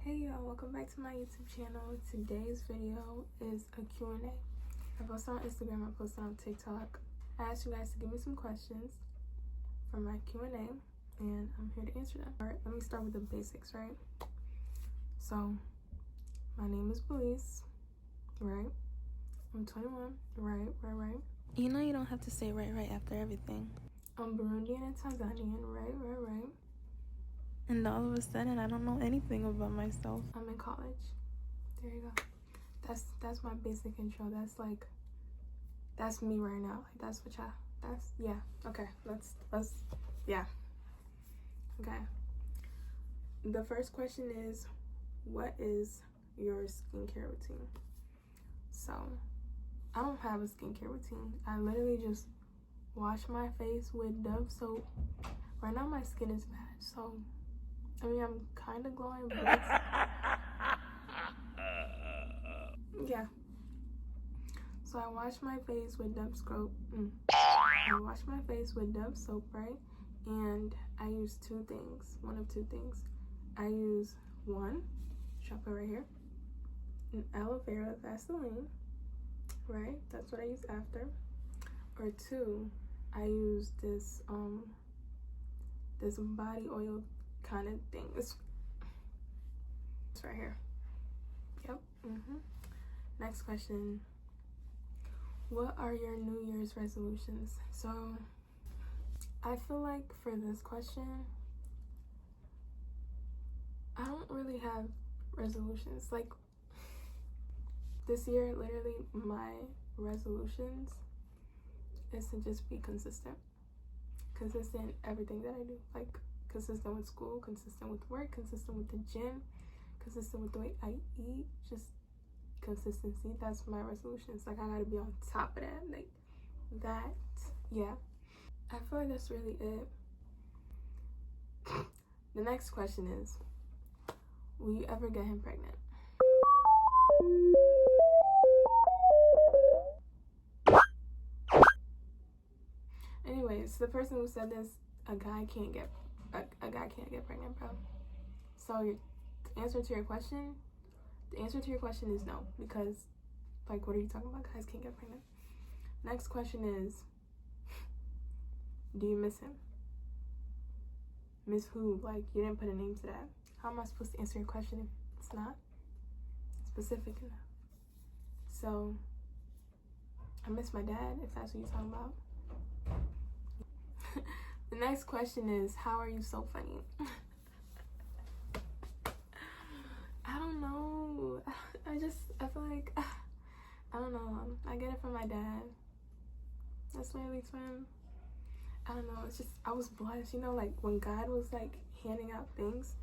Hey y'all, welcome back to my YouTube channel. Today's video is a Q&A. I posted on Instagram, I posted on TikTok. I asked you guys to give me some questions for my Q&A, and I'm here to answer them. Alright, let me start with the basics, right? So, my name is Belize, right? I'm 21, right. You know you don't have to say right after everything. I'm Burundian and Tanzanian, right. And all of a sudden, I don't know anything about myself. I'm in college. There you go. That's my basic intro. That's me right now. Like that's what y'all. Yeah. Okay. Let's yeah. Okay. The first question is, what is your skincare routine? So, I don't have a skincare routine. I literally just wash my face with Dove soap. Right now my skin is bad, so I mean, I'm kind of glowing, but yeah. So I wash my face with Dove soap. I wash my face with Dove soap, right? And I use one of two things. I use one, shop it right here, an aloe vera Vaseline, right? That's what I use after. Or two, I use this body oil kind of thing. It's right here. Yep. Next question. What are your New Year's resolutions? So I feel like for this question, I don't really have resolutions. Like this year, literally my resolutions is to just be consistent in everything that I do. Like consistent with school, consistent with work, consistent with the gym, consistent with the way I eat. Just consistency. That's my resolutions. Like I gotta be on top of that. Like that. Yeah. I feel like that's really it. The next question is, will you ever get him pregnant? Anyways, the person who said this, a guy can't get pregnant, bro. So the answer to your question is no, because like what are you talking about? Guys can't get pregnant. Next question is, do you miss him? Miss who? Like you didn't put a name to that. How am I supposed to answer your question if it's not specific enough? So I miss my dad, if that's what you're talking about. The next question is, how are you so funny? I don't know. I feel like, I don't know. I get it from my dad. That's literally twin. I don't know. It's just, I was blessed. You know, like when God was like handing out things,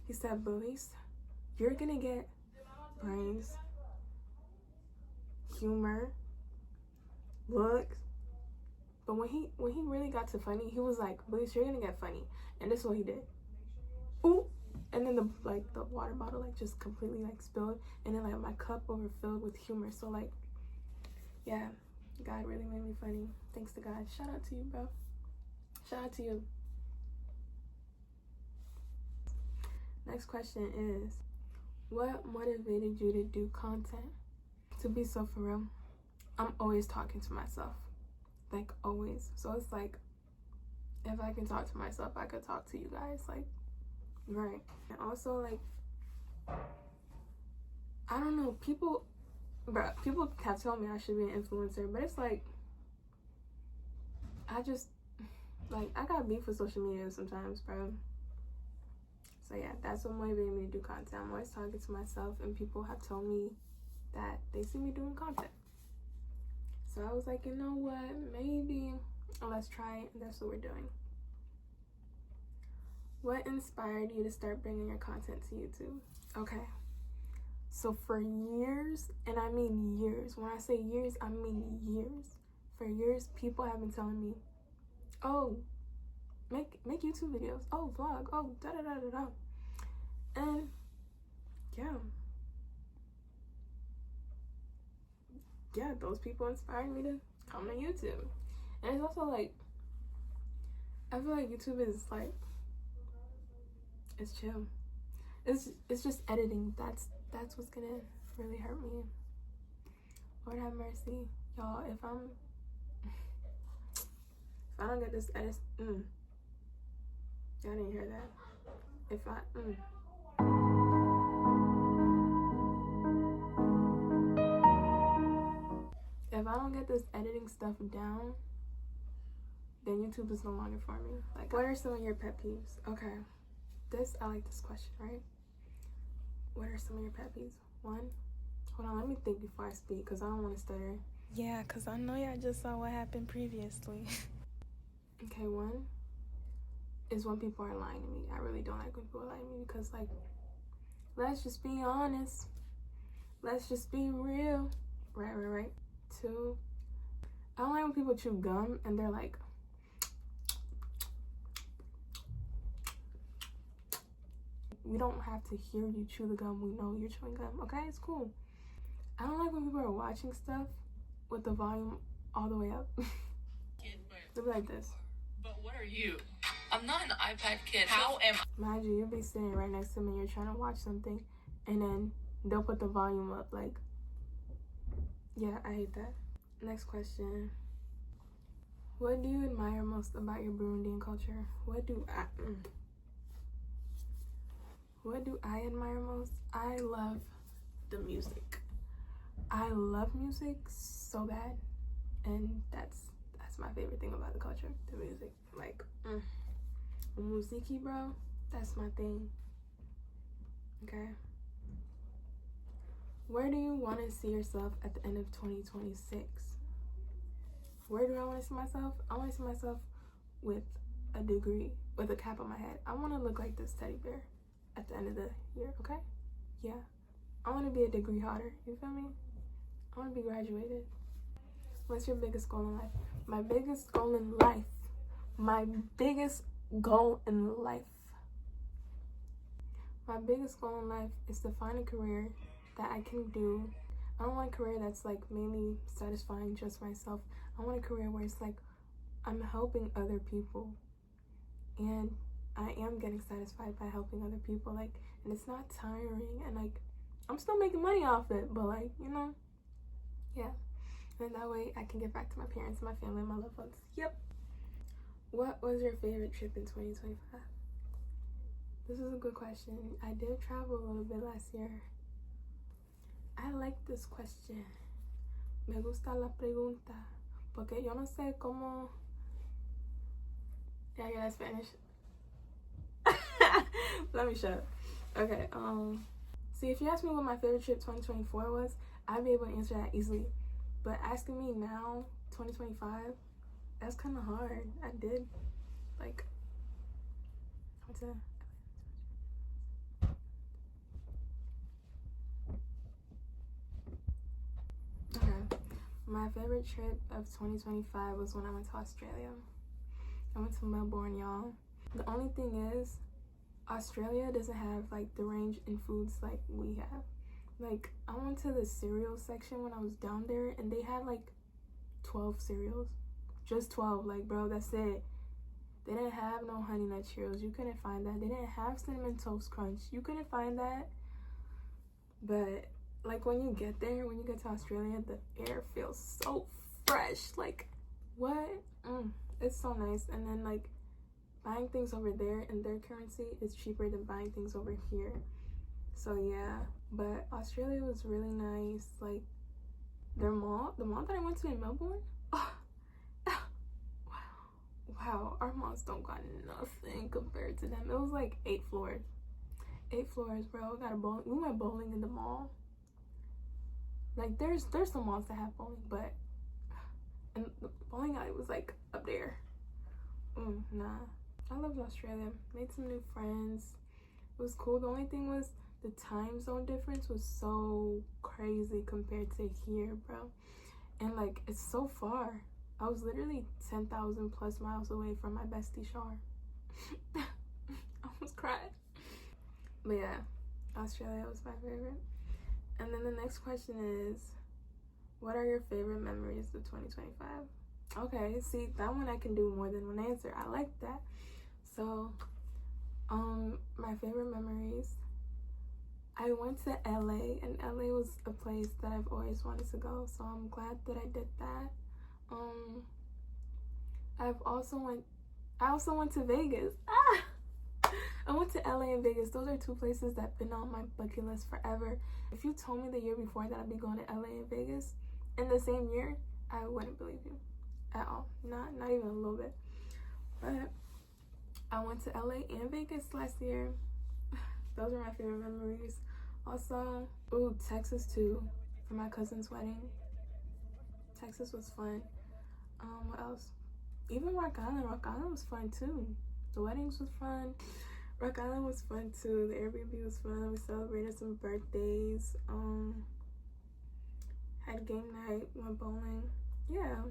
he said, Belize, you're gonna get brains, humor, looks. But when he really got to funny, he was like, Belize, you're gonna get funny. And this is what he did. Ooh. And then the water bottle like just completely like spilled, and then like my cup overfilled with humor. So like, yeah, God really made me funny. Thanks to God. Shout out to you, bro. Shout out to you. Next question is, what motivated you to do content? To be so for real, I'm always talking to myself, like always. So it's like, if I can talk to myself, I could talk to you guys, like. Right. And also, like, I don't know, people have told me I should be an influencer, but it's like, I got beef with social media sometimes, bro. So yeah, that's what motivated me to do content. I'm always talking to myself, and people have told me that they see me doing content. So I was like, you know what, maybe let's try it, and that's what we're doing. What inspired you to start bringing your content to YouTube? Okay, so for years, and I mean years, when I say years, I mean years. For years, people have been telling me, oh, make YouTube videos, oh, vlog, oh, da-da-da-da-da. And yeah, those people inspired me to come to YouTube. And it's also like, I feel like YouTube is like, it's chill. it's just editing. That's what's gonna really hurt me. Lord have mercy, y'all. If I don't get this edit, y'all didn't hear that. If I don't get this editing stuff down, then YouTube is no longer for me. Like, what are some of your pet peeves? Okay, I like this question, right? What are some of your pet peeves? One, hold on, let me think before I speak, because I don't want to stutter. Yeah, because I know y'all just saw what happened previously. Okay, one is when people are lying to me. I really don't like when people are lying to me because, like, let's just be honest. Let's just be real. Right. Two, I don't like when people chew gum and they're like, we don't have to hear you chew the gum. We know you're chewing gum. Okay, it's cool. I don't like when people are watching stuff with the volume all the way up. They'll be like this. But what are you? I'm not an iPad kid. How am I? Mind you, you'll be sitting right next to me and you're trying to watch something, and then they'll put the volume up. Like, yeah, I hate that. Next question. What do you admire most about your Burundian culture? What do I admire most? I love the music. I love music so bad, and that's my favorite thing about the culture, the music. Like, musiki, bro, that's my thing. Okay. Where do you want to see yourself at the end of 2026? Where do I want to see myself? I want to see myself with a degree, with a cap on my head. I want to look like this teddy bear at the end of the year, okay? Yeah. I want to be a degree holder, you feel me? I want to be graduated. What's your biggest goal in life? My biggest goal in life. My biggest goal in life. My biggest goal in life is to find a career that I can do. I don't want a career that's like mainly satisfying just myself. I want a career where it's like I'm helping other people, and I am getting satisfied by helping other people. Like, and it's not tiring, and like I'm still making money off it, but like, you know, yeah. And that way I can get back to my parents, my family, and my loved ones. Yep. What was your favorite trip in 2025? This is a good question. I did travel a little bit last year. I like this question. Me gusta la pregunta. Porque yo no sé cómo. Yeah, I get that Spanish. Let me shut up. Okay, see, if you asked me what my favorite trip 2024 was, I'd be able to answer that easily. But asking me now, 2025, that's kind of hard. I did, like, okay. My favorite trip of 2025 was when I went to Australia. I went to Melbourne, y'all. The only thing is, Australia doesn't have like the range in foods like we have. Like, I went to the cereal section when I was down there, and they had like 12 cereals. Just 12. Like, bro, that's it. They didn't have no Honey Nut Cheerios. You couldn't find that. They didn't have Cinnamon Toast Crunch. You couldn't find that. But like, when you get there, when you get to Australia, the air feels so fresh. Like, what? It's so nice. And then like, buying things over there in their currency is cheaper than buying things over here. So yeah, but Australia was really nice. Like, the mall that I went to in Melbourne, wow, our malls don't got nothing compared to them. It was like 8 floors, bro. Got a bowling. We went bowling in the mall. Like, there's some malls that have bowling, but and the bowling alley was like up there. Nah, I loved Australia. Made some new friends. It was cool. The only thing was the time zone difference was so crazy compared to here, bro. And like, it's so far. I was literally 10,000 plus miles away from my bestie Shar. I almost cried. But yeah, Australia was my favorite. And then the next question is, what are your favorite memories of 2025? Okay, see, that one I can do more than one answer. I like that. So, my favorite memories I went to LA, and LA was a place that I've always wanted to go, so I'm glad that I did that. I also went to Vegas. I went to LA and Vegas. Those are two places that have been on my bucket list forever. If you told me the year before that I'd be going to LA and Vegas in the same year, I wouldn't believe you at all. Not even a little bit. But I went to LA and Vegas last year. Those are my favorite memories. Also, Texas too, for my cousin's wedding. Texas was fun. What else? Even Rock Island. Rock Island was fun too. The weddings was fun. Rock Island was fun too. The Airbnb was fun. We celebrated some birthdays. Had game night. Went bowling. Yeah.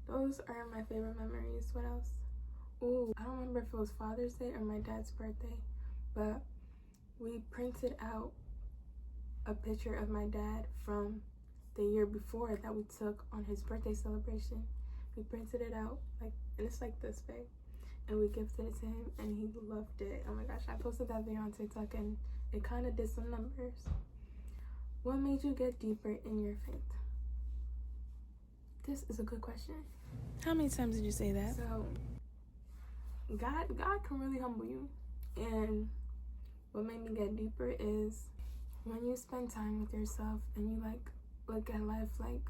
Those are my favorite memories. What else? I don't remember if it was Father's Day or my dad's birthday, but we printed out a picture of my dad from the year before that we took on his birthday celebration. We printed it out, like, and it's like this big, and we gifted it to him, and he loved it. Oh my gosh, I posted that video on TikTok, and it kind of did some numbers. What made you get deeper in your faith? This is a good question. How many times did you say that? So, God can really humble you, and what made me get deeper is when you spend time with yourself and you like look at life like,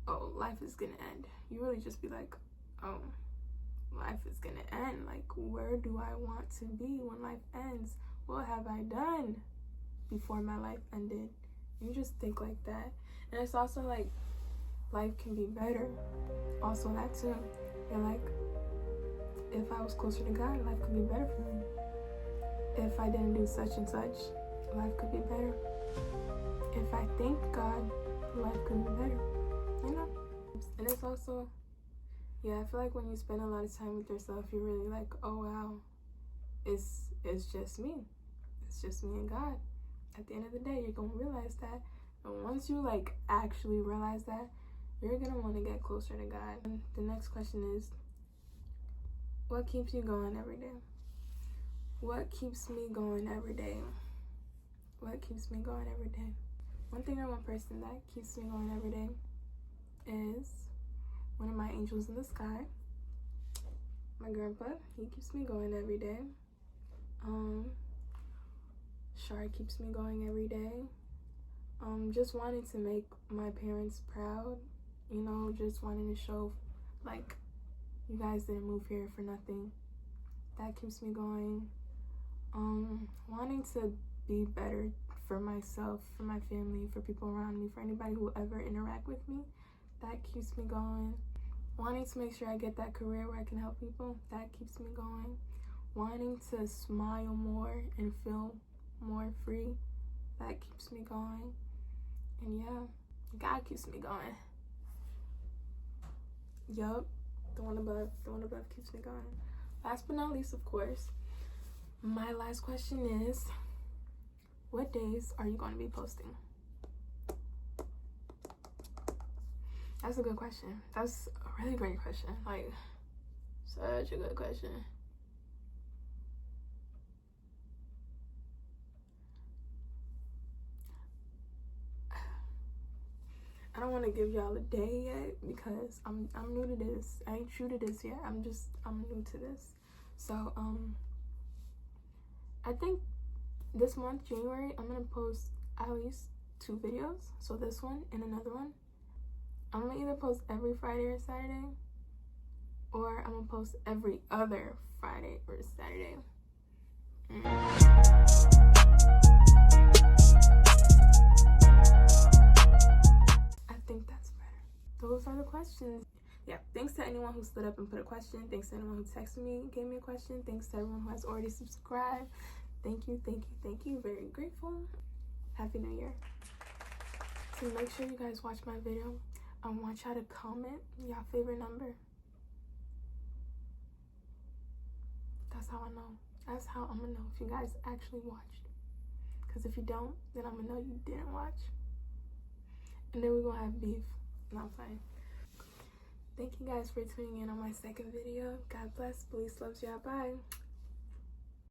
oh, life is gonna end. You really just be like, oh, life is gonna end. Like, where do I want to be when life ends? What have I done before my life ended? You just think like that. And it's also like, life can be better. Also that too. You're like, if I was closer to God, life could be better for me. If I didn't do such and such, life could be better. If I thanked God, life could be better. You know? And it's also, yeah, I feel like when you spend a lot of time with yourself, you're really like, oh wow, it's just me. It's just me and God. At the end of the day, you're gonna realize that. And once you like actually realize that, you're gonna want to get closer to God. And the next question is, what keeps you going every day? What keeps me going every day? What keeps me going every day? One thing or one person that keeps me going every day is one of my angels in the sky. My grandpa, he keeps me going every day. Shar keeps me going every day. Just wanting to make my parents proud, you know, just wanting to show like, you guys didn't move here for nothing. That keeps me going. Wanting to be better for myself, for my family, for people around me, for anybody who will ever interact with me. That keeps me going. Wanting to make sure I get that career where I can help people. That keeps me going. Wanting to smile more and feel more free. That keeps me going. And yeah, God keeps me going. Yup. The one above keeps me going. Last but not least, of course, my last question is, what days are you going to be posting? That's a good question. That's a really great question. Like, such a good question. I don't want to give y'all a day yet because I'm new to this. I ain't true to this yet. I'm new to this. So I think this month, January, I'm gonna post at least 2 videos. So this one and another one. I'm gonna either post every Friday or Saturday, or I'm gonna post every other Friday or Saturday. I think that's better. Those are the questions. Yeah, thanks to anyone who stood up and put a question. Thanks to anyone who texted me, gave me a question. Thanks to everyone who has already subscribed. Thank you, thank you, thank you. Very grateful. Happy New Year. So make sure you guys watch my video. I want y'all to comment y'all favorite number. That's how I know. That's how I'm gonna know if you guys actually watched. Because if you don't, then I'm gonna know you didn't watch. And then we're gonna have beef. No, I'm fine. Thank you guys for tuning in on my second video. God bless. Please loves y'all. Bye.